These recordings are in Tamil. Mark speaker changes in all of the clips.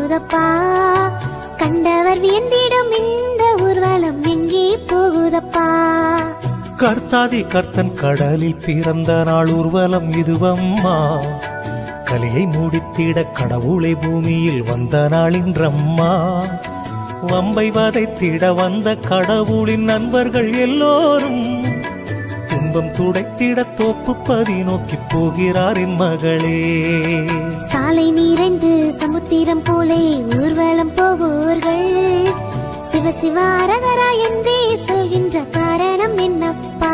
Speaker 1: போகுதப்பா. கண்டவர் வியந்திடும் இந்த ஊர்வலம் எங்கே போகுதப்பா.
Speaker 2: கர்த்தாதி கர்த்தன் கடலில் பிறந்த நாள் ஊர்வலம் இதுவம்மா. கலியை முடித்திட கடவுளை பூமியில் வந்த நாளின்றம்மா. வம்பை வதைத்திட வந்த கடவுளின் நண்பர்கள் எல்லோரும் துன்பம் துடைத்திட தோப்புப்பதி நோக்கி போகிறார் என் மகளே.
Speaker 1: சாலை நிறைந்து சமுத்திரம் போலே ஊர்வலம் போவோர்கள் சிவ சிவ அரகரா என்றே சொல்கின்ற காரணம் என்னப்பா.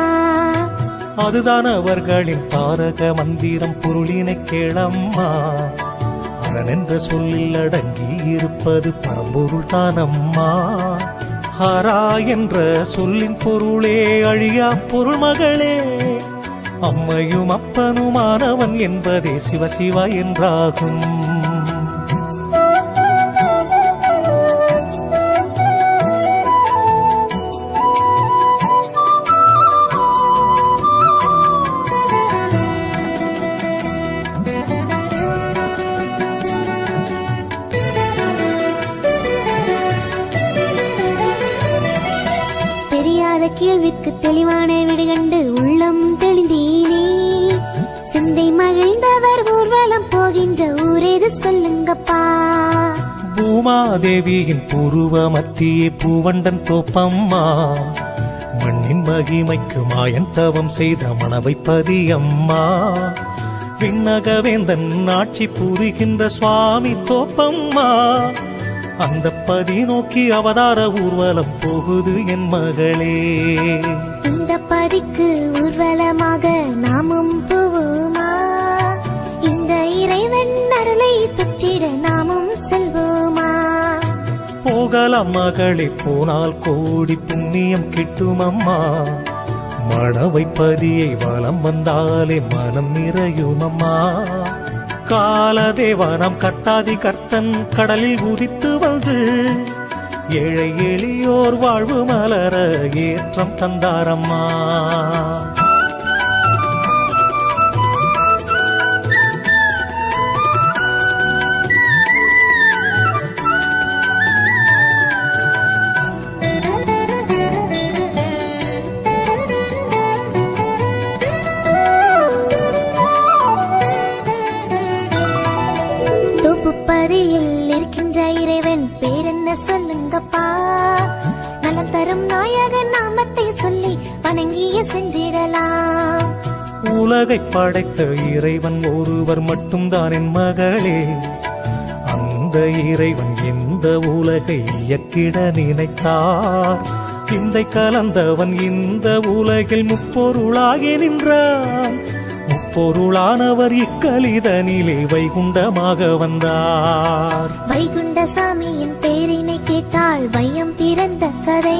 Speaker 2: அதுதான் அவர்களின் தாரக மந்திரம் பொருளினை கேளம்மா. அரண் என்ற சொல்லில் அடங்கி இருப்பது பரம்பொருள் தானம்மா. ஹரா என்ற சொல்லின் பொருளே அழியா பொருள் மகளே. அம்மையும் அப்பனுமானவன் என்பதே சிவசிவா என்றாகும்.
Speaker 1: கேள்விக்கு தெளிவான விடுகண்டு உள்ளம் தெளிந்தீனே. சிந்தை மகிழ்ந்தவர் ஊர்வலம் போகின்ற ஊரேது சொல்லுங்கப்பா.
Speaker 2: பூமாதேவியின் பூர்வ மத்தியே பூவண்டன் தோப்பம்மா. மண்ணின் மகிமைக்கு மாயன் தவம் செய்த மணவைப்பதி அம்மா. விண்ணகவேந்தன் ஆட்சி புரிகின்ற சுவாமி தோப்பம்மா. அந்த பதி நோக்கி அவதார ஊர்வலம் போகுது என் மகளே.
Speaker 1: இந்த பதிக்கு ஊர்வலமாக நாமும் போவோமா. இந்த இறைவன் அருளை பெற்றிட நாமும் செல்வோமா.
Speaker 2: போகலாம் மகளே, போனால் கோடி புண்ணியம் கிட்டுமம்மா. மணவைப்பதியை வலம் வந்தாலே மனம் நிறையுமம்மா. காலதேவானம் கர்த்தாதி கர்த்தன் கடலில் உதித்து வந்து ஏழை எளியோர் வாழ்வு மலர ஏற்றம் தந்தாரம்மா.
Speaker 1: பதியில் இருக்கின்ற இறைவன் பேரென்ன சொல்லுங்கப்பா. நலம் தரும் நாயகன் நாமத்தை சொல்லி வணங்கிய சென்றிடலாம்.
Speaker 2: உலகை படைத்த இறைவன் ஒருவர் மட்டும்தான் என் மகளே. அந்த இறைவன் இந்த உலகை இயக்கிட நினைத்தார். இந்த கலந்தவன் இந்த உலகில் முப்பொருளாகி நின்றான். பொருளானவர் இக்கலிதனிலே வைகுண்டமாக வந்தார்.
Speaker 1: வைகுண்ட சாமியின் பேரினை கேட்டால் வையம் பிறந்த கதை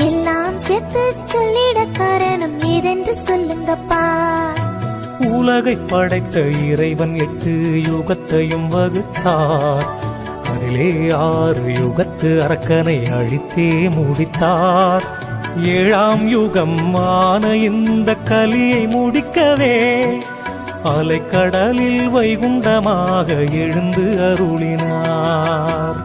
Speaker 1: எல்லாம் சேர்த்து சொல்லிட காரணம் ஏதென்று சொல்லுங்கப்பா.
Speaker 2: உலகை படைத்த இறைவன் 8 யுகத்தையும் வகுத்தார். அதிலே 6 யுகத்து அரக்கனை அழித்தே முடித்தார். 7ஆம் யுகம் ஆன இந்த கலியை முடிக்கவே அலைக்கடலில் வைகுண்டமாக எழுந்து அருளினார்.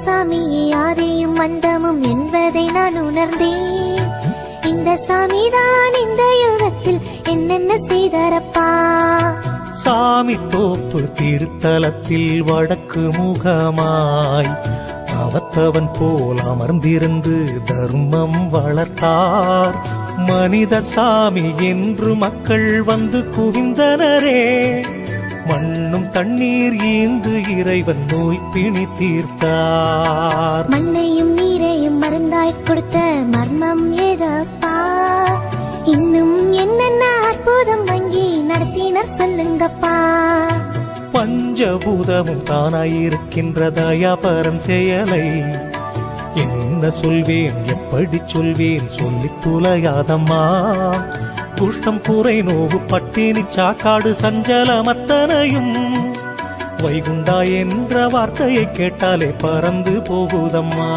Speaker 1: சாமியே ஆதியும் அந்தமும் என்பதை நான் உணர்ந்தேன். இந்த சாமிதான் இந்த யுகத்தில் என்னென்ன செய்தாரப்பா.
Speaker 2: சாமி தோப்பு திருத்தலத்தில் வடக்கு முகமாய் அவத்தவன் போல் அமர்ந்திருந்து தர்மம் வளர்த்தார். மனித சாமி என்று மக்கள் வந்து குவிந்தனரே. மண்ணும் தண்ணீர் ஈந்து இறைவன் நோய் பிணி தீர்த்தார்.
Speaker 1: மண்ணையும் நீரையும் மருந்தாய் கொடுத்த மர்மம் ஏதப்பா. இன்னும் என்னென்ன அற்புதம் வங்கி நடத்தினர் சொல்லுங்கப்பா.
Speaker 2: பஞ்சபூதமும் தானாயிருக்கின்ற தயாபரன் செயலை என்ன சொல்வேன் எப்படி சொல்வேன் சொல்லித் துளையாதம்மா. குஷ்டம் கூரை நோவு பட்டினி சாக்காடு சஞ்சலமத்தனையும் வைகுண்டா என்ற வார்த்தையை கேட்டாலே பறந்து போகுதம்மா.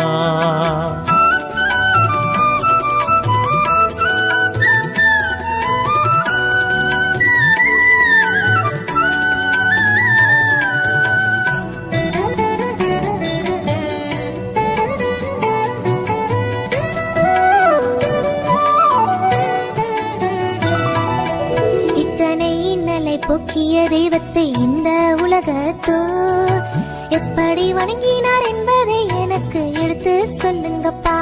Speaker 1: போக்கிய தெய்வத்தை இந்த உலகத்தோ எப்படி வணங்கினார் என்பதை எனக்கு எடுத்து சொல்லுங்கப்பா.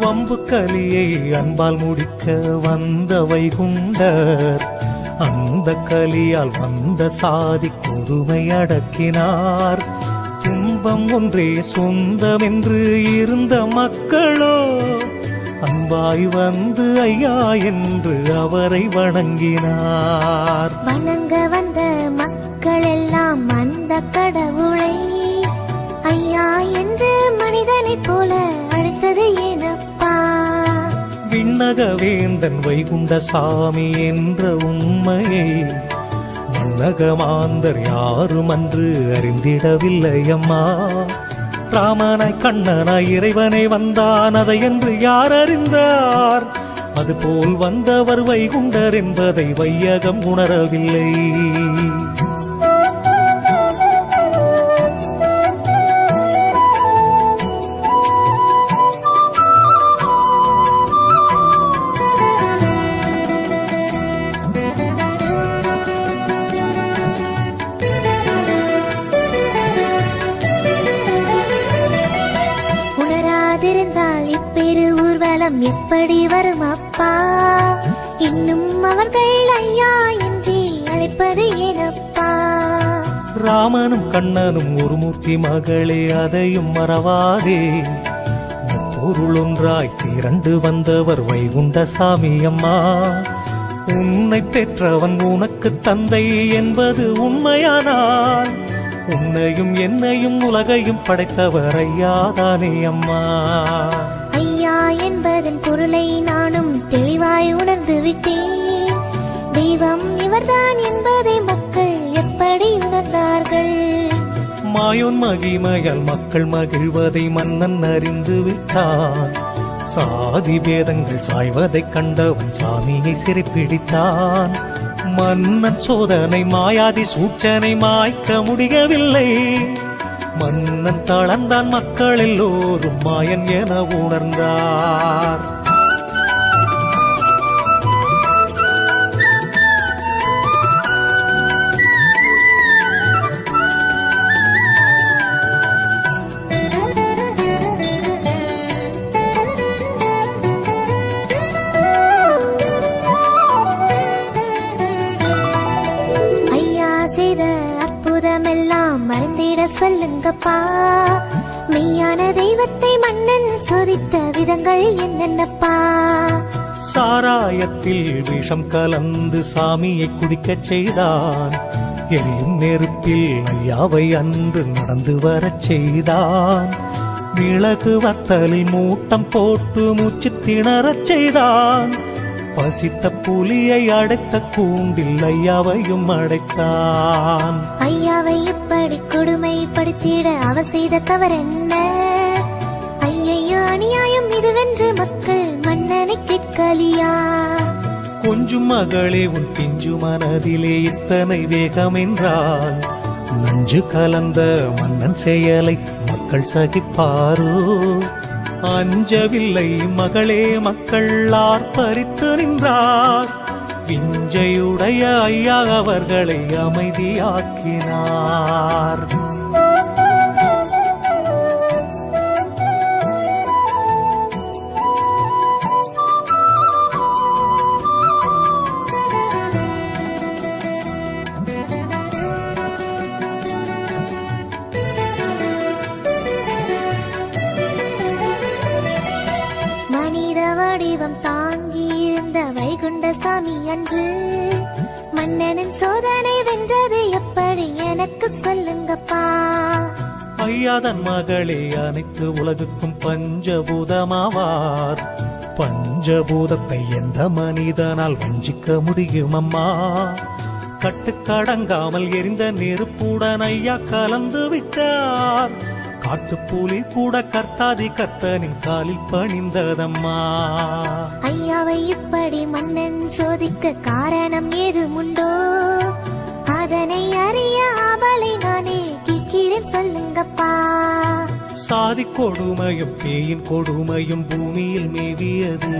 Speaker 2: வம்பு கலியை அன்பால் முடிக்க வந்த வைகுண்டர் அந்த கலியால் வந்த சாதி கொடுமை அடக்கினார். துன்பம் ஒன்றே சொந்தமென்று இருந்த மக்களோ அன்பாய் வந்து ஐயா என்று அவரை வணங்கினார்.
Speaker 1: வணங்க வந்த மக்கள் எல்லாம் அந்த கடவுளை ஐயா என்று மனிதனைப் போல அழைத்தது ஏனப்பா?
Speaker 2: விண்ணக வேந்தன் வைகுண்ட சாமி என்ற உண்மையை மன்னக மாந்தர் யாரும் அன்று அறிந்திடவில்லையம்மா. ராமனாய் கண்ணனாய் இறைவனை வந்தான் அதை என்று யார் அறிந்தார்? அதுபோல் வந்தவர் வைகுண்டர் என்பதை வையகம் உணரவில்லை.
Speaker 1: இப்பெரு ஊர்வலம் எப்படி வரும் அப்பா? இன்னும் அவர்கள் ஐயா என்று அழைப்பது ஏனப்பா?
Speaker 2: ராமனும் கண்ணனும் ஒரு மூர்த்தி மகளே, அதையும் மறவாதே. பொருள் ஒன்றாய் திரண்டு வந்தவர் வைகுண்ட சாமி அம்மா. உன்னை பெற்றவன் உனக்கு தந்தை என்பது உண்மையானால் உன்னையும் என்னையும் உலகையும் படைத்தவர் ஐயாதானே அம்மா.
Speaker 1: ஐயா என்பதன் பொருளை நானும் தெளிவாய் உணர்ந்து விட்டேன். தெய்வம் இவர்தான் என்பதை மக்கள் எப்படி உணர்ந்தார்கள்?
Speaker 2: மாயோன் மகிமையால் மக்கள் மகிழ்வதை மன்னன் அறிந்து விட்டான். சாதி பேதங்கள் சாய்வதைக் கண்டவன் சாமியை சிறைப்பிடித்தான். மன்னன் சோதனை மாயாதி சூச்சனை மாய்க்க முடியவில்லை. மன்னன் தளர்ந்தான், மக்கள் எல்லோரும் மாயன் என உணர்ந்தார்.
Speaker 1: மறந்திட சொல்லுங்கப்பா. மெய்யான தெய்வத்தை மன்னன் சோதித்த விதங்கள் என்னென்னப்பா?
Speaker 2: சாராயத்தில் விஷம் கலந்து சாமியை குடிக்கச் செய்தான். எரியும் நெருப்பில் ஐயாவை அன்று நடந்து வரச் செய்தான். மிளகு வத்தலில் மூட்டம் போட்டு மூச்சு திணறச் செய்தான். பசித்த புலியை அடைத்த கூண்டில் ஐயாவையும் அடைத்தான்.
Speaker 1: ஐயாவை இப்படி கொடுமைப்படுத்திட அவ செய்த தவறென்ன? ஐயையோ அநியாயம் இதுவென்று மக்கள் மன்னனை கேட்கலியா?
Speaker 2: கொஞ்சம் மகளே, உன் பிஞ்சு மனதிலே இத்தனை வேகம் என்றால் நஞ்சு கலந்த மன்னன் செயலை மக்கள் சகிப்பாரோ? அஞ்சவில்லை மகளே, மக்கள் ஆர்ப்பரித்து நின்றார். விஞ்சையுடைய ஐயா அவர்களை அமைதியாக்கினார்.
Speaker 1: வடிவம் தாங்கியிருந்த வைகுண்ட சாமி அன்று மன்னனின் சோதனை வென்றது எப்படி எனக்கு சொல்லுங்கப்பா.
Speaker 2: ஐயாதன் மகளே, அனைத்து உலகுக்கும் பஞ்சபூதமாவார். பஞ்சபூதத்தை எந்த மனிதனால் வஞ்சிக்க முடியும் அம்மா? கட்டுக்கடங்காமல் எரிந்த நெருப்புடன் ஐயா கலந்து விட்டார். காட்டுப்புலி கூட கர்த்தாதி கர்த்தனின் காலில் பணிந்ததம்மா.
Speaker 1: ஐயாவை இப்படி மன்னன் சோதிக்க காரணம் ஏதுமுண்டோ? அதனை அறிய ஆவலை நானே கேட்கிறேன், சொல்லுங்கப்பா.
Speaker 2: சாதி கொடுமையும் பேயின் கொடுமையும் பூமியில் மேவியது.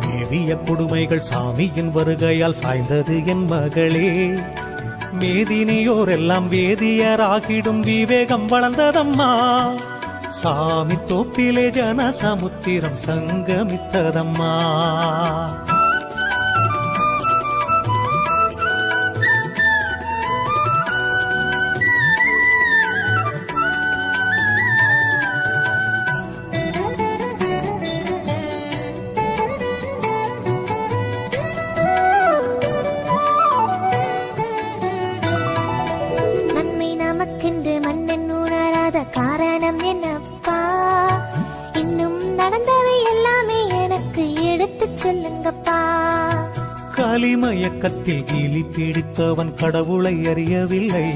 Speaker 2: மேவிய கொடுமைகள் சாமியின் வருகையால் சாய்ந்தது என் மகளே. மேதினியோரெல்லாம் வேதியராகிடும் விவேகம் வளர்ந்ததம்மா. சாமி தோப்பிலே ஜன சமுத்திரம் சங்கமித்ததம்மா.
Speaker 1: காரணம் என்னப்பா? இன்னும் நடந்தது எல்லாமே எனக்கு எடுத்து சொல்லுங்கப்பா.
Speaker 2: காலிமயக்கத்தில் கீலி பிடித்தவன் கடவுளை அறியவில்லை.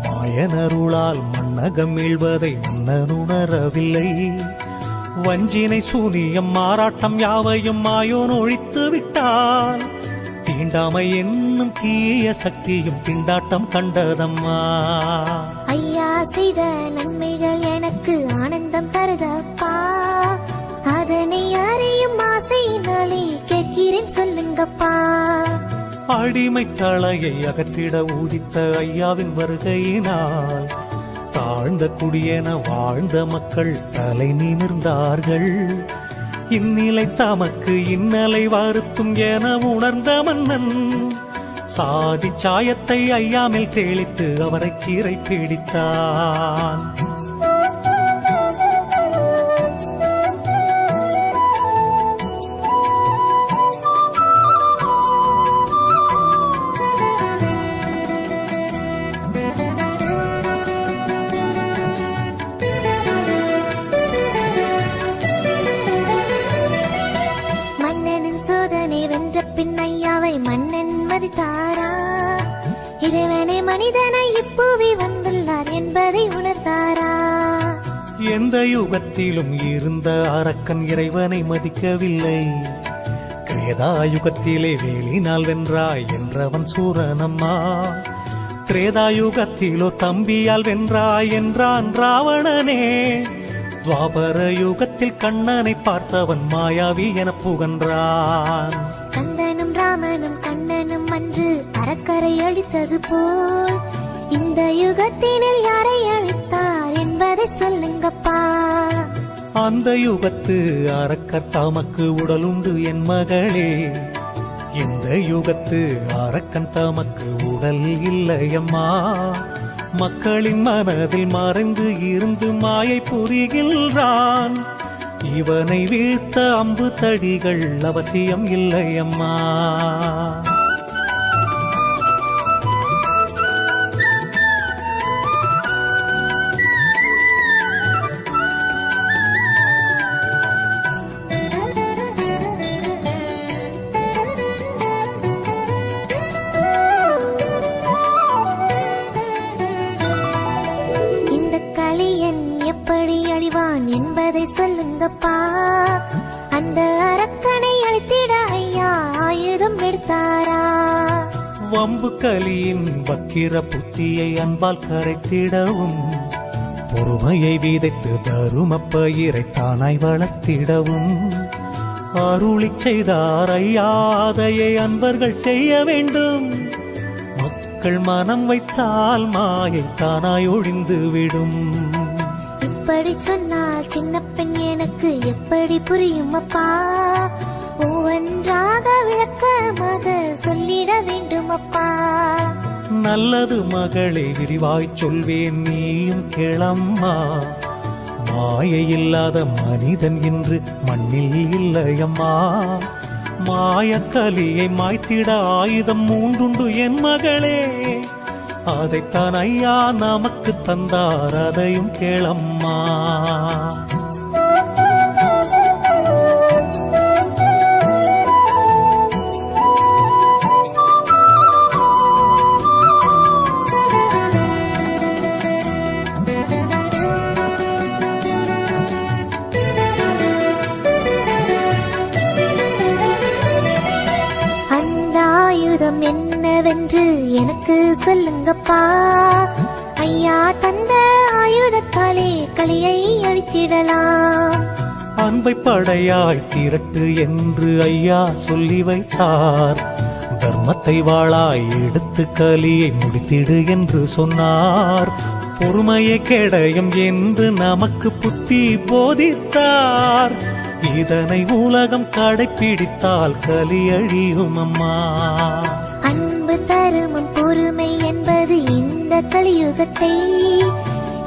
Speaker 2: மாயனருளால் மன்னகம் மீழ்வதை மன்னன் உணரவில்லை. வஞ்சினை சூனியம் மாறாட்டம் யாவையும் மாயோன் ஒழித்து விட்டான். தீண்டாமை என்னும் தீய சக்தியும் திண்டாட்டம் கண்டதம்மா.
Speaker 1: ஐயா செய்த நன்மைகள் எனக்கு ஆனந்தம் தருதப்பா. அதனை அறியும் ஆசையினாலே கேட்கிறேன், சொல்லுங்கப்பா.
Speaker 2: அடிமை தலையை அகற்றிட ஊதித்த ஐயாவின் வருகையினால் தாழ்ந்த குடியென வாழ்ந்த மக்கள் தலை நிமிர்ந்தார்கள். இந்நிலை தமக்கு இன்னலை வருத்தும் என உணர்ந்த மன்னன் சாதி சாயத்தை ஐயாமில் தெளித்து அவரை சீரை பிடித்தான்.
Speaker 1: பின் ஐயாவை மன்னன் மதித்தாரா? இறைவனை மனிதனை இப்பூவி வந்துள்ளார் என்பதை உணர்ந்தாரா?
Speaker 2: எந்த யுகத்திலும் இருந்த அரக்கன் இறைவனை மதிக்கவில்லை. கிரேதாயுகத்திலே வேலினால் வென்றாய் என்றவன் சூரனம்மா. திரேதாயுகத்திலோ தம்பியால் வென்றாய் என்றான் ராவணனே. துவாபர யுகத்தில் கண்ணனை பார்த்தவன் மாயாவி என புகன்றான்.
Speaker 1: கந்தனும் ராமனும் கண்ணனும் அன்று அறக்கரை அழித்தது போல் இந்த யுகத்தினில் யாரை அழித்தார் என்பதை சொல்லுங்கப்பா.
Speaker 2: அந்த யுகத்து அரக்கர் தமக்கு உடலுண்டு என் மகளே. இந்த யுகத்து அரக்கன் தமக்கு உடல் இல்லையம்மா. மக்களின் மனதில் மறைந்து இருந்து மாயை புரிகின்றான். இவனை வீழ்த்த அம்பு தடிகள் அவசியம் இல்லையம்மா.
Speaker 1: எப்படி அழிவான் என்பதை சொல்லுங்கப்பா. அந்த அரக்கனை அழித்திட ஐயா ஆயுதம் எடுத்தாரா?
Speaker 2: வம்பு கலியின் வக்கிர புத்தியை அன்பால் கரைத்திடவும், பொறுமையை விதைத்து தரும பயிரை தானாய் வளர்த்திடவும் அருளி செய்தார் ஐயா. அதையை அன்பர்கள் செய்ய வேண்டும். மக்கள் மனம் வைத்தால் மாயை தானாய் ஒழிந்து விடும்.
Speaker 1: இப்படி சொன்னால் சின்ன பெண் எனக்கு எப்படி புரியும் அப்பா? ஒவ்வொன்றாக விளக்கமாக சொல்லிட வேண்டும் அப்பா.
Speaker 2: நல்லது மகளே, விரிவாய் சொல்வேன், நீயும் கேளம்மா. மாயை இல்லாத மனிதன் இன்று மண்ணில் இல்லையம்மா. மாயக்கலியை மாய்த்திட ஆயுதம் மூன்றுண்டு என் மகளே. அதைத்தான் ஐயா நமக்கு தந்தார், அதையும் கேளம்மா.
Speaker 1: என்னவென்று எனக்கு சொல்லுங்கப்பா. ஐயா தந்த ஆயுதத்தாலே களியை அழித்திடலாம்.
Speaker 2: அன்பை படையாய் திரட்டு என்று ஐயா சொல்லி வைத்தார். தர்மத்தை வாளாய் எடுத்து கலியை முடித்திடு என்று சொன்னார். பொறுமையை கேடயம் என்று நமக்கு புத்தி போதித்தார். இதனை உலகம் கடைப்பிடித்தால் கலி அழியும் அம்மா.
Speaker 1: அன்பு தருமம் பொறுமை என்பது இந்த கலியுகத்தை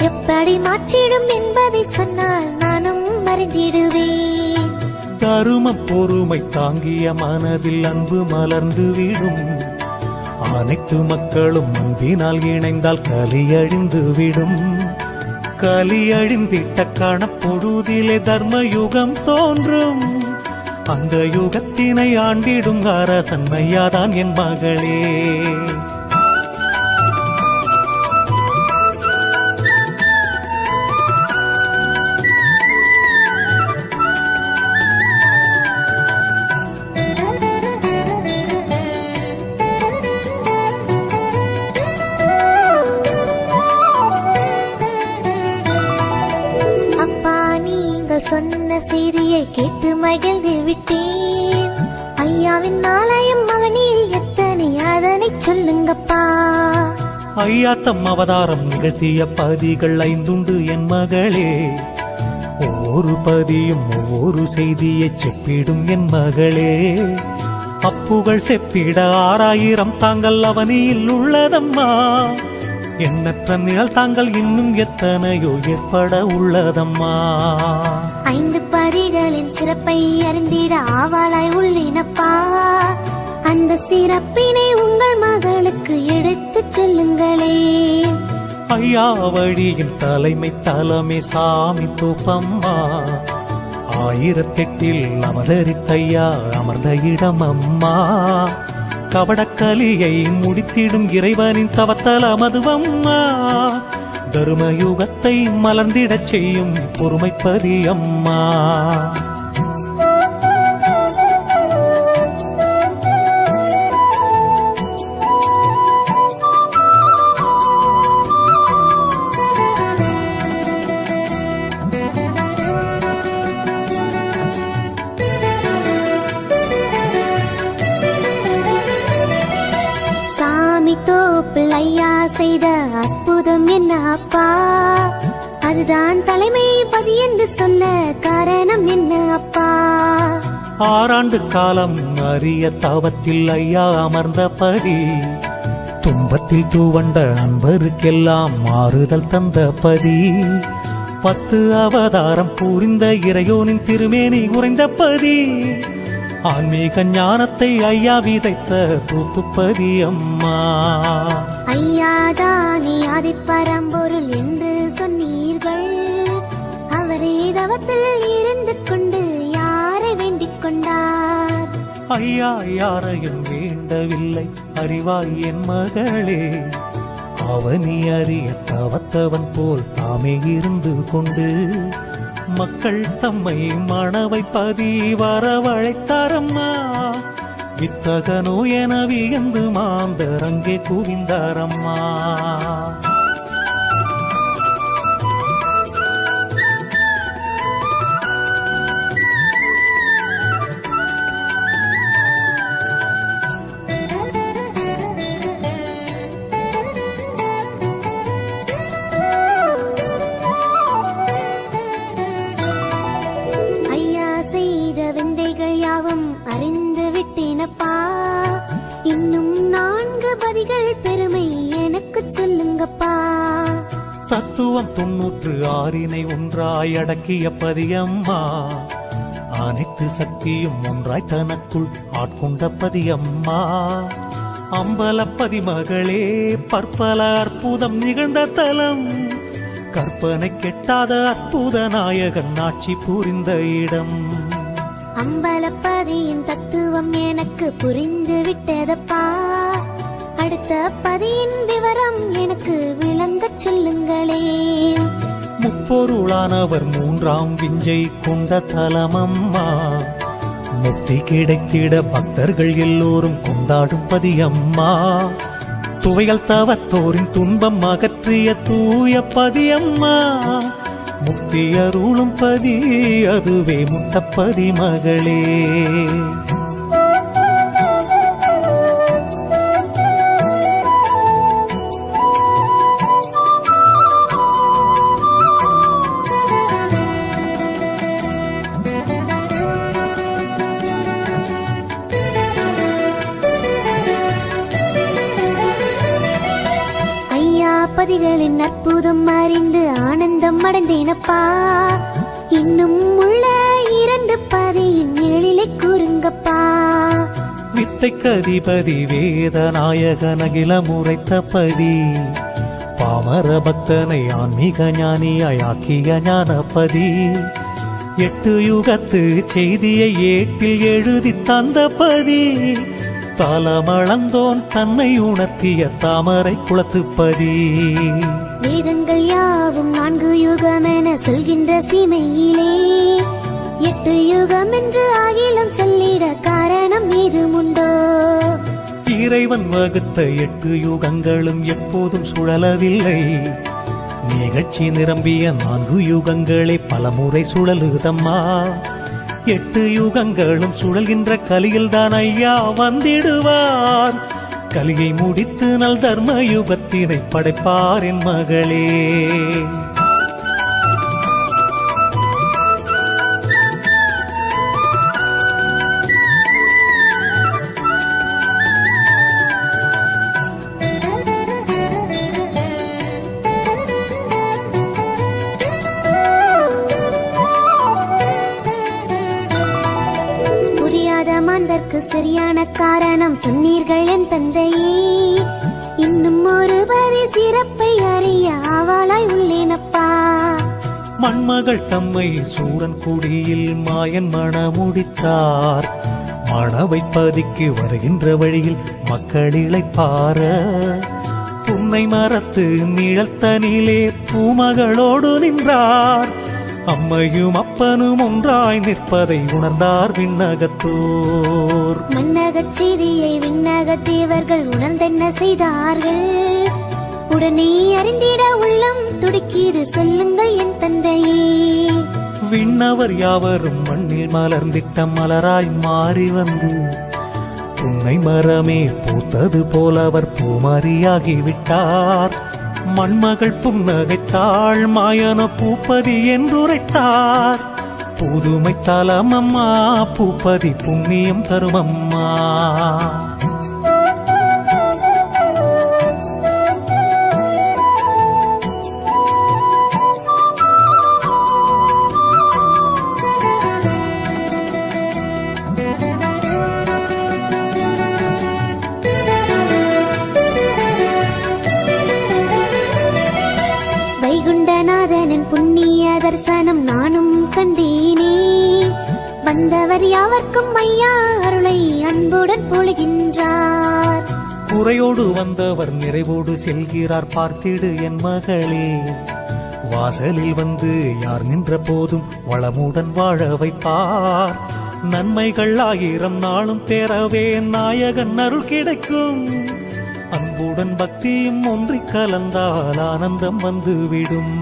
Speaker 1: எப்படி மாற்றிடும் என்பதை சொன்னால் நானும் மறந்திடுவேன்.
Speaker 2: தருமம் பொறுமை தாங்கிய மனதில் அன்பு மலர்ந்து விடும். அனைத்து மக்களும் அன்பினால் இணைந்தால் கலி அழிந்து விடும். கலி அழிந்திட்ட கணப்பொழுதிலே தர்ம யுகம் தோன்றும். அந்த யுகத்தினை ஆண்டிடும் அரசன் ஐயாதான் என் மகளே.
Speaker 1: சொன்ன செய்தியை கேட்டு மகிழ்ந்து விட்டேன். ஐயாவின் ஆலயம் அவனில் எத்தனை அதனை சொல்லுங்கப்பா.
Speaker 2: ஐயா தம் அவதாரம் நிகழ்த்திய பதிகள் 5 என் மகளே. ஒவ்வொரு பதியும் ஒவ்வொரு செய்தியை செப்பிடும் என் மகளே. அப்புகள் செப்பிட 6000 தாங்கள் அவனியில் உள்ளதம்மா. எண்ணற்ற நிழல் தாங்கள் இன்னும் எத்தனையோ ஏற்பட உள்ளதம்மா.
Speaker 1: 5 பரிகளின் சிறப்பை அறிந்திட ஆவாளாய் உள்ளினப்பா. அந்த சிறப்பினை உங்கள் மகளுக்கு எடுத்துச் சொல்லுங்களே.
Speaker 2: ஐயா வழியின் தலைமை தலைமை சாமி தோப்பம்மா. 1008 அவதரித்தையா அமர்ந்த இடம் அம்மா. கபடக்கலியை முடித்திடும் இறைவனின் தவத்தல மதுவம்மா. தருமயுகத்தை மலர்ந்திடச் செய்யும் பொறுமைப்பதி அம்மா.
Speaker 1: தோப்பில் ஐயா செய்த அற்புதம் என்ன அப்பா. அதுதான் தலைமை பதி என்று சொல்ல காரணம் என்ன அப்பா.
Speaker 2: 6 ஆண்டு காலம் அரிய தவத்தில் ஐயா அமர்ந்த பதி. துன்பத்தில் தூவண்ட அன்பருக்கெல்லாம் மாறுதல் தந்த பதி. 10 அவதாரம் புரிந்த இறையோனின் திருமேனி உறைந்த பதி. ஆன்மீக ஞானத்தை ஐயா விதைத்த தூப்புப்பதி அம்மா.
Speaker 1: ஐயாதானே ஆதிப்பரம்பொருள் என்று சொன்னீர்கள். அவரே தவத்தில் இருந்து கொண்டு யாரை வேண்டிக் கொண்டார்.
Speaker 2: ஐயா யாரையும் வேண்டவில்லை அறிவாய் என் மகளே. அவனி அறிய தவத்தவன் போல் தாமே இருந்து கொண்டு மக்கள் தம்மை மணவை பதி வரவழைத்தாரம்மா. வித்தகனோ என வியந்து மாந்தர் அங்கே குவிந்தாரம்மா.
Speaker 1: அறிந்து விட்டேனப்பா. இன்னும் 4 பதிகள் பெருமை எனக்கு சொல்லுங்கப்பா.
Speaker 2: தத்துவம் 96 ஒன்றாய் அடக்கிய பதியம்மா. அனைத்து சக்தியும் ஒன்றாய் தனக்குள் ஆட்கொண்ட பதியம்மா. அம்பலப்பதி மகளே பற்பல அற்புதம் நிகழ்ந்த தலம். கற்பனை கெட்டாத அற்புத நாயகன் ஆட்சி புரிந்த இடம்.
Speaker 1: அம்பலப்பதியின் தத்துவம் எனக்கு புரிந்து விட்டதப்பா. அடுத்த பதியின் விவரம் எனக்கு விளங்கச் சொல்லுங்களே.
Speaker 2: முப்பொருளானவர் 3ஆம் விஞ்சை கொண்ட தலமம்மா. முக்தி கிடைத்திட பக்தர்கள் எல்லோரும் கொண்டாடும் பதியம்மா. துவைகள் தவத்தோரின் துன்பம் அகற்றிய தூய பதியம்மா. முக்தி அருளும் பதி அதுவே முட்டப்பதி மகளே.
Speaker 1: பதிகளின் அற்புதம் அறிந்து ஆனந்தம் அடைந்தேனப்பா. இன்னும் உள்ள 2 பதியின் எழிலை கூறுங்கப்பா.
Speaker 2: வித்தைக்கு அதிபதி வேதநாயகன் அகிலம் உரைத்த பதி. பாமர பக்தனை ஆன்மீக ஞானியாக்கிய ஞானபதி. 8 யுகத்து செய்தியை ஏட்டில் எழுதி தந்த பதி. தாளமளந்தோன் தன்னை உணர்த்திய தாமரை குளத்துப்பதி.
Speaker 1: வேதங்கள் யாவும் 4 யுகம் என சொல்கின்ற சீமையிலே 8 யுகம் என்று ஆகிலம் சொல்லிட காரணம் ஏதுமுண்டோ?
Speaker 2: இறைவன் வகுத்த 8 யுகங்களும் எப்போதும் சுழலவில்லை. நிகழ்ச்சி நிரம்பிய 4 யுகங்களே பலமுறை சுழலுதம்மா. 8 யுகங்களும் சுழல்கின்ற கலியில்தான் ஐயா வந்திடுவார். கலியை முடித்து நல் தர்ம யுகத்தினை படைப்பார் என் மகளே.
Speaker 1: மாந்தற்கு சரியான காரணம் சொன்னீர்கள் என் தந்தையே. இன்னும் ஒரு பதி சிறப்பை அறிய ஆவலாய் உள்ளேனப்பா.
Speaker 2: மண்மகள் தம்மை சூரன் குடியில் மாயன் மணமுடித்தார். மணவை பதிக்கு வருகின்ற வழியில் மக்கள் இளைப்பார. புன்னை மரத்து நிழத்தனிலே பூமகளோடு நின்றார். அம்மையும் அப்பனும் ஒன்றாய் நிற்பதை உணர்ந்தார் விண்ணகத்தோர்.
Speaker 1: மன்னகச் செய்தியை விண்ணகத் தேவர்கள் உணர்ந்தென்ன செய்தார்கள்? உடனே அறிந்திட உள்ளம் துடிக்கிது சொல்லுங்கள் என் தந்தையே.
Speaker 2: விண்ணவர் யாவரும் மண்ணில் மலர்ந்திட்ட மலராய் மாறி வந்து புன்னை மரமே பூத்தது போல அவர் பூமாரியாகிவிட்டார். மண்மகள் புன்னகைத்தாள் மாயன பூப்பதி என்றுரைத்தார். புதுமை தலமம்மா பூப்பதி புண்ணியம் தருமம்மா.
Speaker 1: வைகுண்டநாதனின் புண்ணிய தரிசனம் நானும் கண்டேனே. வந்தவர் யாவர்க்கும் ஐயா அருளை அன்புடன் பொழிகின்றார்.
Speaker 2: குறையோடு வந்தவர் நிறைவோடு செல்கிறார் பார்த்திடு என் மகளே. வாசலில் வந்து யார் நின்ற போதும் வளமுடன் வாழ வைப்பார். நன்மைகள் 1000 நாளும் பெறவே நாயகன் அருள் கிடைக்கும். அன்புடன் பக்தியும் ஒன்றிக் கலந்தால் ஆனந்தம் வந்துவிடும்.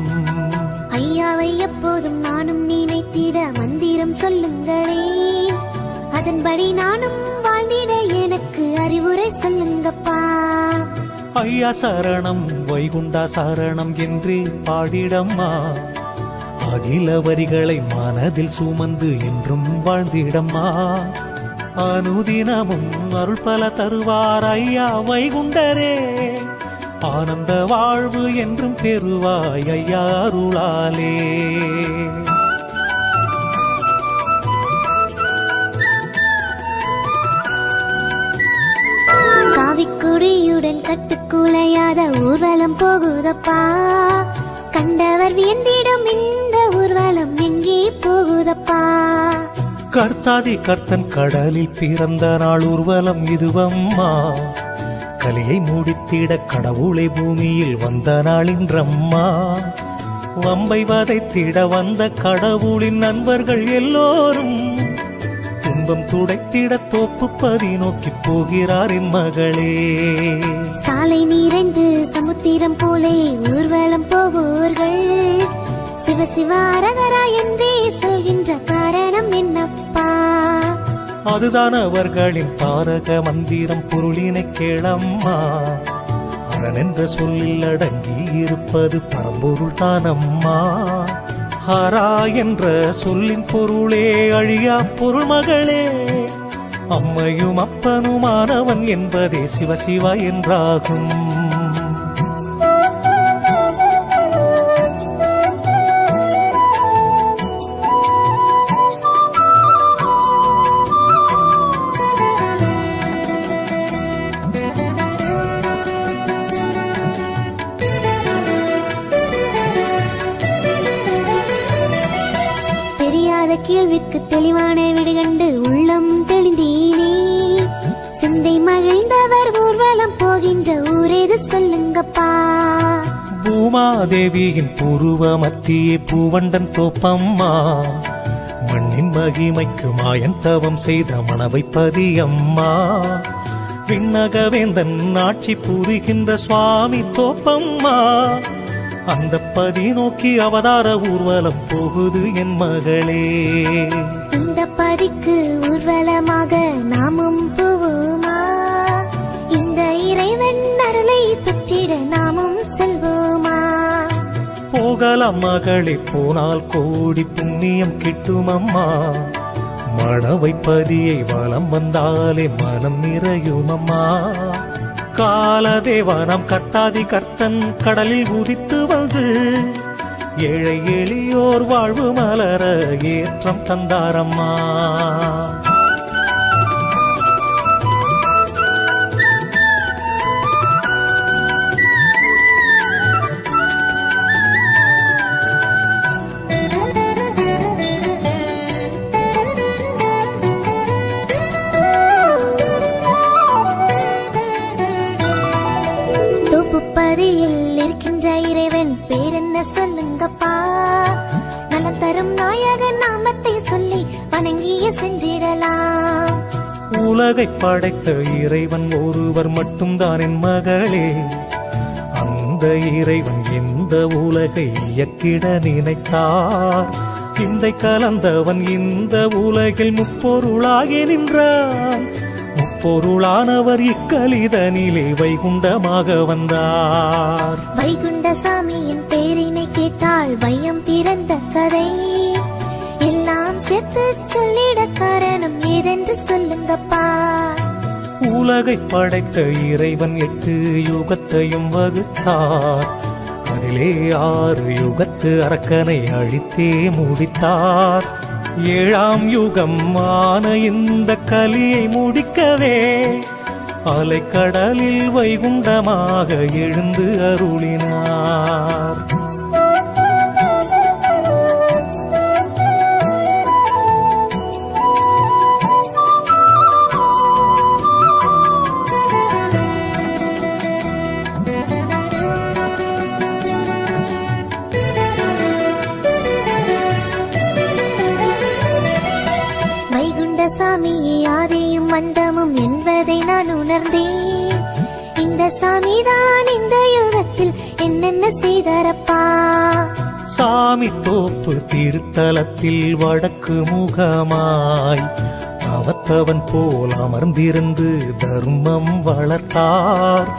Speaker 1: ஐயாவை எப்போதும் நானும் நினைத்திட மந்திரம் சொல்லுங்களே. அதன்படி நானும் வாழ்ந்திட எனக்கு அறிவுரை சொல்லுங்கப்பா.
Speaker 2: ஐயா சரணம் வைகுண்டா சரணம் என்றே பாடிடம்மா. அகில வரிகளை மனதில் சுமந்து என்றும் வாழ்ந்திடம்மா. அனுதினமும் அருள் பல தருவார் ஐயா வைகுண்டரே. ஆனந்த வாழ்வு என்றும் பெறுவாய் ஐயா அருளாலே.
Speaker 1: காவிக்குடியுடன் கட்டுக்குலையாத ஊர்வலம் போகுதப்பா. கண்டவர் வியந்திடும் இந்த ஊர்வலம் எங்கே போகுதப்பா?
Speaker 2: கர்த்தாதி கர்த்தன் கடலில் பிறந்த நாள் ஊர்வலம் இதுவம்மா. கலியை முடித்திட கடவுளை பூமியில் வந்த நாளின்றம்மா. வம்பை வதைத்திட வந்த கடவுளின் நண்பர்கள் எல்லோரும் துன்பம் துடைத்திட தோப்புப்பதி நோக்கி போகிறார் என் மகளே.
Speaker 1: சாலை நிறைந்து சமுத்திரம் போலே ஊர்வலம் போவோர்கள் சிவ சிவ அரகரா என்றே சொல்கின்ற காரணம் என்னப்பா?
Speaker 2: அதுதான் அவர்களின் தாரக மந்திரம் பொருளினை கேளம்மா. அரண் என்ற சொல்லில் அடங்கி இருப்பது பரம்பொருள் தானம்மா. ஹரா என்ற சொல்லின் பொருளே அழியா பொருள் மகளே. அம்மையும் அப்பனுமானவன் என்பதே சிவசிவா என்றாகும்.
Speaker 1: கேள்விக்கு தெளிவான விடு கண்டு உள்ளம் தெளிந்தீனே. சிந்தை மகிழ்ந்தவர் ஊர்வலம் போகின்ற ஊரேது சொல்லுங்கப்பா?
Speaker 2: பூமாதேவியின் பூர்வ மத்தியே பூவண்டன் தோப்பம்மா. மண்ணின் மகிமைக்கு மாயன் தவம் செய்த மணவைப்பதி அம்மா. விண்ணகவேந்தன் ஆட்சி புரிகின்ற சுவாமி தோப்பம்மா. அந்த பதி நோக்கி அவதார ஊர்வலம் போகுது என் மகளே.
Speaker 1: இந்த பதிக்கு ஊர்வலமாக நாமும் போவோமா? இந்த இறைவன் அருளை பெற்றிட நாமும் செல்வோமா?
Speaker 2: போகலாம் மகளே, போனால் கோடி புண்ணியம் கிட்டும் அம்மா. மணவைப்பதியை வலம் வந்தாலே மனம் நிறையும் அம்மா. காலதேவானாம் கர்த்தாதி கர்த்தன் கடலில் உதித்து வந்து ஏழை எளியோர் வாழ்வு மலர ஏற்றம் தந்தாரம்மா.
Speaker 1: பதியில் இருக்கின்ற இறைவன் பேரென்ன சொல்லுங்கப்பா? நலம் தரும் நாயகன் நாமத்தை சொல்லி வணங்கிய சென்றிடலாம்.
Speaker 2: உலகை படைத்த இறைவன் ஒருவர் மட்டும்தான் என் மகளே. அந்த இறைவன் இந்த உலகை இயக்கிட நினைத்தார். இந்த கலந்தவன் இந்த உலகில் முப்பொருளாகி நின்றான். பொருளானவர் இக்கலிதனிலே வைகுண்டமாக வந்தார்.
Speaker 1: வைகுண்ட சாமியின் பேரினை கேட்டால் வையம் பிறந்த கதை எல்லாம் சேர்த்து சொல்லிட காரணம் ஏதென்று சொல்லுங்கப்பா?
Speaker 2: உலகை படைத்த இறைவன் 8 யுகத்தையும் வகுத்தார். அதிலே 6 யுகத்து அரக்கனை அழித்தே முடித்தார். 7ஆம் யுகம் ஆன இந்த கலியை முடிக்கவே அலைக்கடலில் வைகுண்டமாக எழுந்து அருளினார்.
Speaker 1: சாமியே ஆதியும் அந்தமும் என்பதை நான் உணர்ந்தேன். இந்த சாமிதான் இந்த யுகத்தில் என்னென்ன செய்தாரப்பா?
Speaker 2: சாமி தோப்பு திருத்தலத்தில் வடக்கு முகமாய் அவத்தவன் போல் அமர்ந்திருந்து தர்மம் வளர்த்தார்.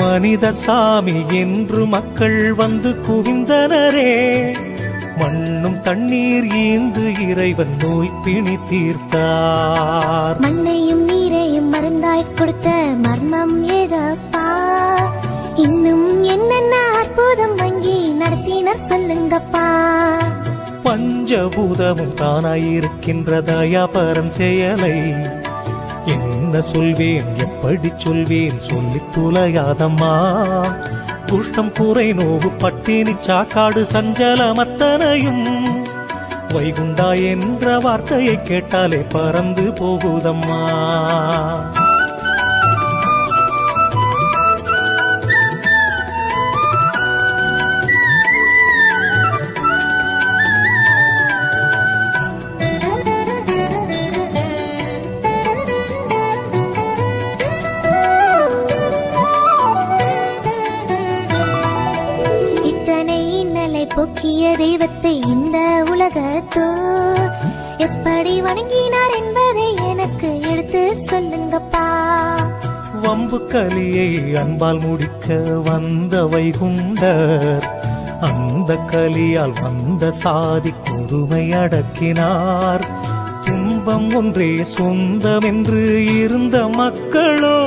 Speaker 2: மனித சாமி என்று மக்கள் வந்து குவிந்தனரே. மண்ணும் தண்ணீர் ஈந்து இறைவன் நோய் பிணி தீர்த்தார்.
Speaker 1: மண்ணையும் நீரையும் மருந்தாய் கொடுத்த மர்மம் ஏதப்பா? இன்னும் என்னென்ன அற்புதம் வங்கி நடத்தினர் சொல்லுங்கப்பா?
Speaker 2: பஞ்சபூதமும் தானாயிருக்கின்ற தயாபரன் செயலை என்ன சொல்வேன், எப்படி சொல்வேன், சொல்லித் துளையாதம்மா. குஷ்டம் குறை நோவு பட்டினி சாக்காடு சஞ்சலமத்தனையும் வைகுண்டா என்ற வார்த்தையை கேட்டாலே பறந்து போகுதம்மா.
Speaker 1: உருவாக்கிய தெய்வத்தை இந்த உலகத்தோ எப்படி வணங்கினார் என்பதை எனக்கு எடுத்து சொல்லுங்கப்பா.
Speaker 2: வம்பு கலியை அன்பால் முடிக்க வந்த வைகுண்டர் அந்த கலியால் வந்த சாதி கொடுமை அடக்கினார். துன்பம் ஒன்றே சொந்தமென்று இருந்த மக்களோ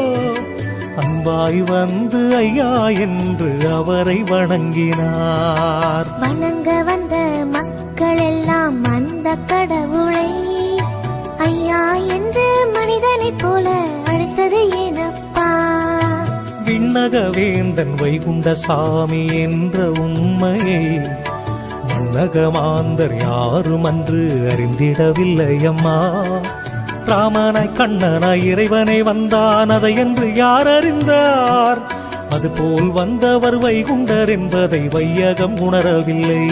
Speaker 2: அன்பாய் வந்து ஐயா என்று அவரை வணங்கினார்.
Speaker 1: வணங்க வந்த மக்கள் எல்லாம் அந்த கடவுளை ஐயா என்று மனிதனைப் போல அழைத்தது ஏனப்பா?
Speaker 2: விண்ணக வேந்தன் வைகுண்ட சாமி என்ற உண்மையை மன்னகமாந்தர் யாரும் அன்று அறிந்திடவில்லையம்மா. ராமனாய் கண்ணனாய் இறைவனை வந்தான் அதை என்று யார் அறிந்தார்? அதுபோல் வந்தவர் வைகுண்டர் என்பதை வையகம் உணரவில்லை.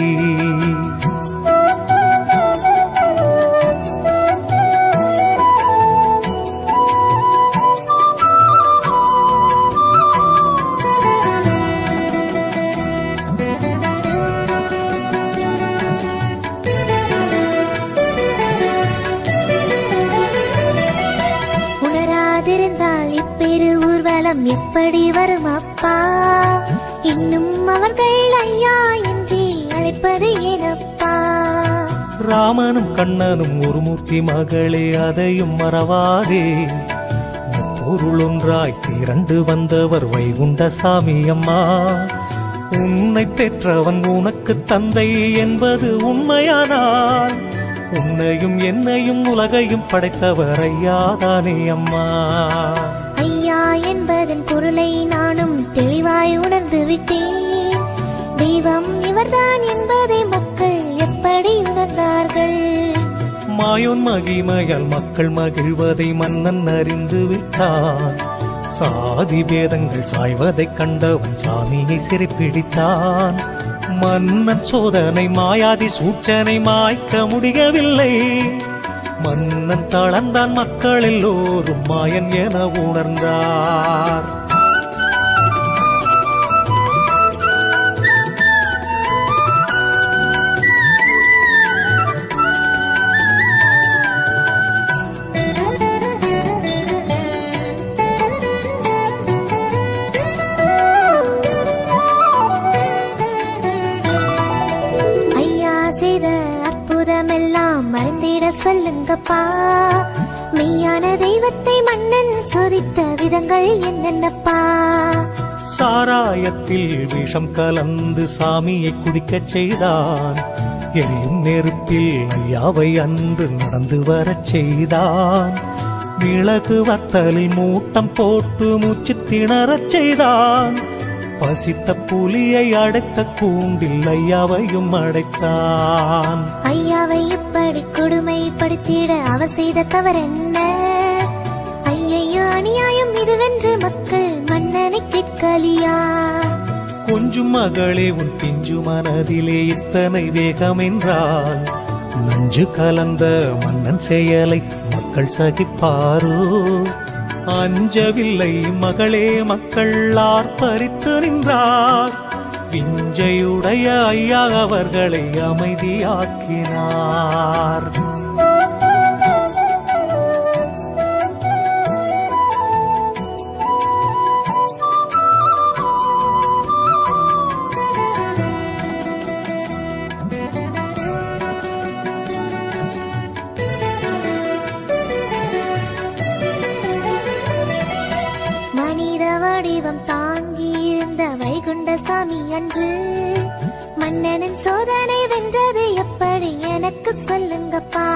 Speaker 1: இருந்தால் இப்பெரு ஊர்வலம் எப்படி வரும் அப்பா? இன்னும் அவர்கள் ஐயா என்று அழைப்பது ஏனப்பா?
Speaker 2: ராமனும் கண்ணனும் ஒரு மூர்த்தி மகளே, அதையும் மறவாதே. பொருள் ஒன்றாய் திரண்டு வந்தவர் வைகுண்ட சாமி அம்மா. உன்னை பெற்றவன் உனக்கு தந்தை என்பது உண்மையானால் உன்னையும் என்னையும் உலகையும் படைத்தவர் ஐயாதானே அம்மா.
Speaker 1: ஐயா என்பதன் பொருளை நானும் தெளிவாய் உணர்ந்து விட்டேன். தெய்வம் இவர்தான் என்பதை மக்கள் எப்படி உணர்ந்தார்கள்?
Speaker 2: மாயோன் மகிமையால் மக்கள் மகிழ்வதை மன்னன் அறிந்து விட்டான். சாதி பேதங்கள் சாய்வதைக் கண்டவன் சாமியை சிறைப்பிடித்தான். மன்னன் சோதனை மாயாதி சூச்சனை மாய்க்க முடியவில்லை. மன்னன் தளர்ந்தான், மக்கள் எல்லோரும் மாயன் என உணர்ந்தார்.
Speaker 1: மறந்திட சொல்லுங்கப்பா. மெய்யான தெய்வத்தை மன்னன் சோதித்த விதங்கள் என்னென்னப்பா?
Speaker 2: சாராயத்தில் விஷம் கலந்து சாமியை குடிக்கச் செய்தான். எரியும் நெருப்பில் ஐயாவை அன்று நடந்து வரச் செய்தான். மிளகு வத்தலில் மூட்டம் போட்டு மூச்சு திணறச் செய்தான். பசித்த புலியை அடைத்த கூண்டில் ஐயாவையும் அடைத்தான்.
Speaker 1: ஐயாவை இப்படி கொடுமைப்படுத்திட அவ செய்த தவறென்ன? ஐயையோ அநியாயம் இதுவென்று மக்கள் மன்னனை கேட்கலியா?
Speaker 2: கொஞ்சம் மகளே, உன் பிஞ்சு மனதிலே இத்தனை வேகம் என்றால் நஞ்சு கலந்த மன்னன் செயலை மக்கள் சகிப்பாரோ? அஞ்சவில்லை மகளே, மக்கள் ஆர்ப்பரித்து நின்றார். விஞ்சையுடைய ஐயா அவர்களை அமைதியாக்கினார்.
Speaker 1: வடிவம் தாங்கியிருந்த வைகுண்ட சாமி அன்று மன்னனின் சோதனை வென்றது எப்படி எனக்கு சொல்லுங்கப்பா?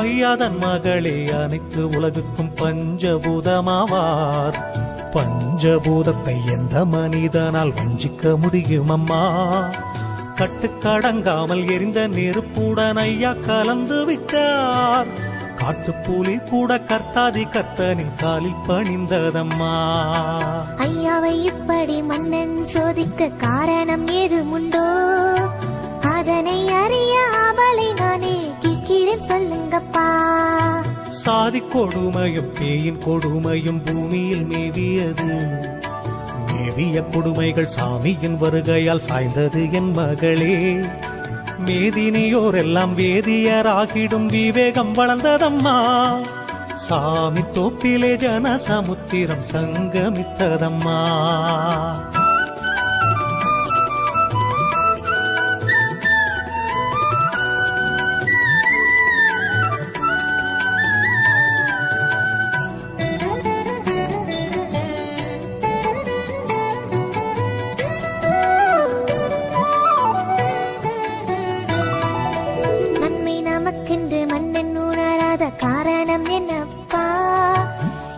Speaker 2: ஐயாதன் மகளே, அனைத்து உலகுக்கும் பஞ்சபூதமாவார். பஞ்சபூதத்தை எந்த மனிதனால் வஞ்சிக்க முடியும் அம்மா? கட்டுக்கடங்காமல் எரிந்த நெருப்புடன் ஐயா கலந்து விட்டார். காட்டுப்பூலி கூட கர்த்தாதி கர்த்தனின் காலில் பணிந்ததம்மா.
Speaker 1: ஐயாவை இப்படி மன்னன் சோதிக்க காரணம் ஏதுமுண்டோ? அதனை அறிய ஆவலை நானே கேட்கிறேன், சொல்லுங்கப்பா.
Speaker 2: சாதி கொடுமையும் பேயின் கொடுமையும் பூமியில் மேவியது. மேவிய கொடுமைகள் சாமியின் வருகையால் சாய்ந்தது என் மகளே. மேதினியோரெல்லாம் வேதியராகிடும் விவேகம் வளர்ந்ததம்மா. சாமி தோப்பிலே ஜனசமுத்திரம் சங்கமித்ததம்மா.
Speaker 1: நமக்கென்று மன்னன் உணராத காரணம் என்னப்பா?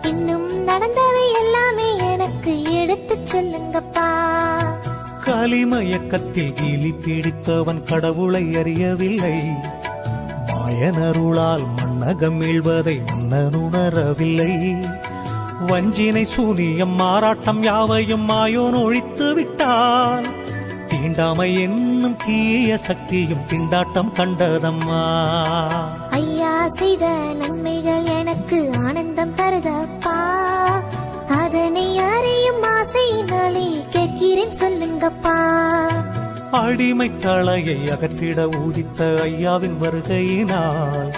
Speaker 1: இன்னும் நடந்ததை எல்லாமே எனக்கு எடுத்துச் சொல்லுங்கப்பா.
Speaker 2: கலிமயக்கத்தில் கீலி பிடித்தவன் கடவுளை அறியவில்லை. மாயனருளால் மன்னகம் மீழ்வதை மன்னன் உணரவில்லை. வஞ்சினை சூனியம் மாறாட்டம் யாவையும் மாயோன் ஒழித்து விட்டான். தீண்டாமை என்னும் தீய சக்தியும் திண்டாட்டம் கண்டதம்மா.
Speaker 1: ஐயா செய்த நன்மைகள் எனக்கு ஆனந்தம் தருதப்பா. அதனை அறியும் ஆசையினாலே கேட்கிறேன் சொல்லுங்கப்பா.
Speaker 2: அடிமை தலையை அகற்றிட ஊதித்த ஐயாவின் வருகையினால்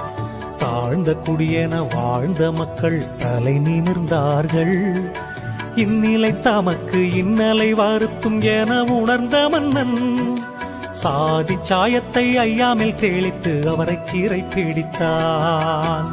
Speaker 2: தாழ்ந்த குடியென வாழ்ந்த மக்கள் தலை நிமிர்ந்தார்கள். இந்நிலை தமக்கு இன்னலை வருத்தும் என உணர்ந்த மன்னன் சாதி சாயத்தை ஐயாமில் தெளித்து அவரை சீரை பிடித்தான்.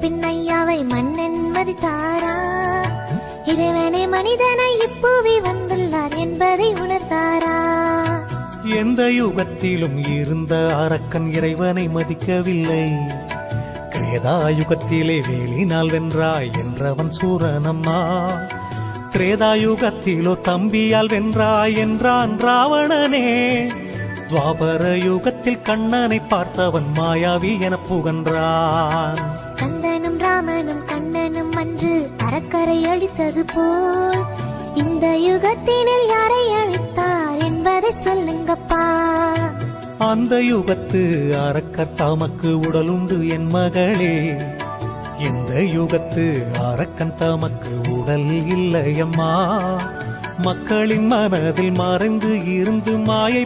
Speaker 1: பின் ஐயாவை மன்னன் மதித்தாரா? இறைவனை மனிதனை இப்பூவி வந்துள்ளார் என்பதை உணர்ந்தாரா?
Speaker 2: எந்த யுகத்திலும் இருந்த அரக்கன் இறைவனை மதிக்கவில்லை. கிரேதாயுகத்திலே வேலினால் வென்றாய் என்றவன் சூரனம்மா. திரேதாயுகத்திலோ தம்பியால் வென்றாய் என்றான் ராவணனே. துவாபர யுகத்தில் கண்ணனை பார்த்தவன் மாயாவி என புகன்றான்.
Speaker 1: கந்தனும் ராமனும் கண்ணனும் அன்று அறக்கரை அழித்தது போல் இந்த யுகத்தினில் யாரை அழித்தார் என்பதை சொல்லுங்கப்பா.
Speaker 2: அந்த யுகத்து அரக்கர் தமக்கு உடலுண்டு என் மகளே. இந்த யுகத்து அரக்கன் தமக்கு உடல் இல்லையம்மா. மக்களின் மனதில் மறைந்து இருந்து மாயை